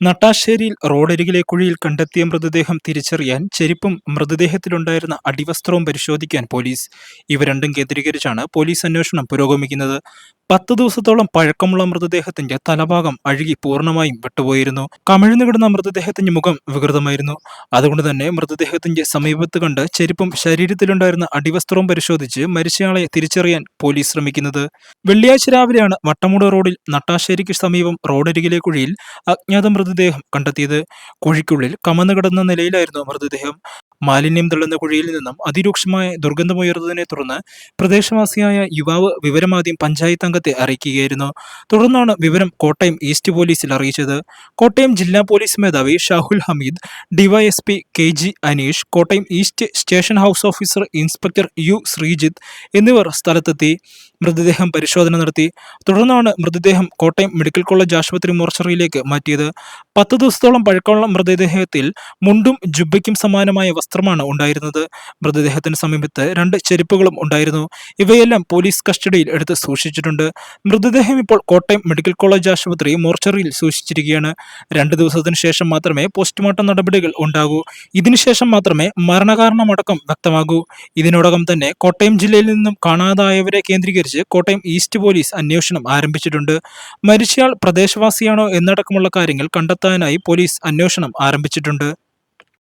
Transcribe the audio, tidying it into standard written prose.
നട്ടാശ്ശേരിയിൽ റോഡരികിലെ കുഴിയിൽ കണ്ടെത്തിയ മൃതദേഹം തിരിച്ചറിയാൻ ചെരുപ്പും മൃതദേഹത്തിലുണ്ടായിരുന്ന അടിവസ്ത്രവും പരിശോധിക്കാൻ പോലീസ്. ഇവ രണ്ടും കേന്ദ്രീകരിച്ചാണ് പോലീസ് അന്വേഷണം പുരോഗമിക്കുന്നത്. 10 ദിവസത്തോളം പഴക്കമുള്ള മൃതദേഹത്തിന്റെ തലഭാഗം അഴുകി പൂർണ്ണമായും വിട്ടുപോയിരുന്നു. കമിഴ്ന്നു കിടന്ന മൃതദേഹത്തിന്റെ മുഖം വികൃതമായിരുന്നു. അതുകൊണ്ട് തന്നെ മൃതദേഹത്തിന്റെ സമീപത്ത് കണ്ട് ചെരുപ്പും ശരീരത്തിലുണ്ടായിരുന്ന അടിവസ്ത്രവും പരിശോധിച്ച് മരിച്ചയാളെ തിരിച്ചറിയാൻ പോലീസ് ശ്രമിക്കുന്നത്. വെള്ളിയാഴ്ച രാവിലെയാണ് വട്ടമൂട് റോഡിൽ നട്ടാശ്ശേരിക്ക് സമീപം റോഡരികിലെ കുഴിയിൽ അജ്ഞാത മൃതദേഹം കണ്ടെത്തിയത്. കുഴിക്കുള്ളിൽ കമന്നു കിടന്ന നിലയിലായിരുന്നു മൃതദേഹം. മാലിന്യം തള്ളുന്ന കുഴിയിൽ നിന്നും അതിരൂക്ഷമായ ദുർഗന്ധമുയർന്നതിനെ തുടർന്ന് പ്രദേശവാസിയായ യുവാവ് വിവരമാദ്യം പഞ്ചായത്ത് അംഗത്തെ അറിയിക്കുകയായിരുന്നു. തുടർന്നാണ് വിവരം കോട്ടയം ഈസ്റ്റ് പോലീസിൽ അറിയിച്ചത്. കോട്ടയം ജില്ലാ പോലീസ് മേധാവി Shahul Hameed, DYSP KG Aneesh, Kottayam east station house officer inspector U Sreejith എന്നിവർ സ്ഥലത്തെത്തി മൃതദേഹം പരിശോധന നടത്തി. തുടർന്നാണ് മൃതദേഹം കോട്ടയം മെഡിക്കൽ കോളേജ് ആശുപത്രി മോർച്ചറിയിലേക്ക് മാറ്റിയത്. 10 ദിവസത്തോളം പഴക്കമുള്ള മൃതദേഹത്തിൽ മുണ്ടും ജുബ്ബയ്ക്കും സമാനമായ വസ്ത്രമാണ് ഉണ്ടായിരുന്നത്. മൃതദേഹത്തിന് സമീപത്ത് 2 ചെരുപ്പുകളും ഉണ്ടായിരുന്നു. ഇവയെല്ലാം പോലീസ് കസ്റ്റഡിയിൽ എടുത്ത് സൂക്ഷിച്ചിട്ടുണ്ട്. മൃതദേഹം ഇപ്പോൾ കോട്ടയം മെഡിക്കൽ കോളേജ് ആശുപത്രി മോർച്ചറിയിൽ സൂക്ഷിച്ചിരിക്കുകയാണ്. 2 ദിവസത്തിന് ശേഷം മാത്രമേ പോസ്റ്റ്മോർട്ടം നടപടികൾ ഉണ്ടാകൂ. ഇതിനുശേഷം മാത്രമേ മരണകാരണമടക്കം വ്യക്തമാകൂ. ഇതിനോടകം തന്നെ കോട്ടയം ജില്ലയിൽ നിന്നും കാണാതായവരെ കേന്ദ്രീകരിച്ച് കോട്ടയം ഈസ്റ്റ് പോലീസ് അന്വേഷണം ആരംഭിച്ചിട്ടുണ്ട്. മരിച്ചയാൾ പ്രദേശവാസിയാണോ എന്നടക്കമുള്ള കാര്യങ്ങൾ കണ്ടെത്താനായി പോലീസ് അന്വേഷണം ആരംഭിച്ചിട്ടുണ്ട്.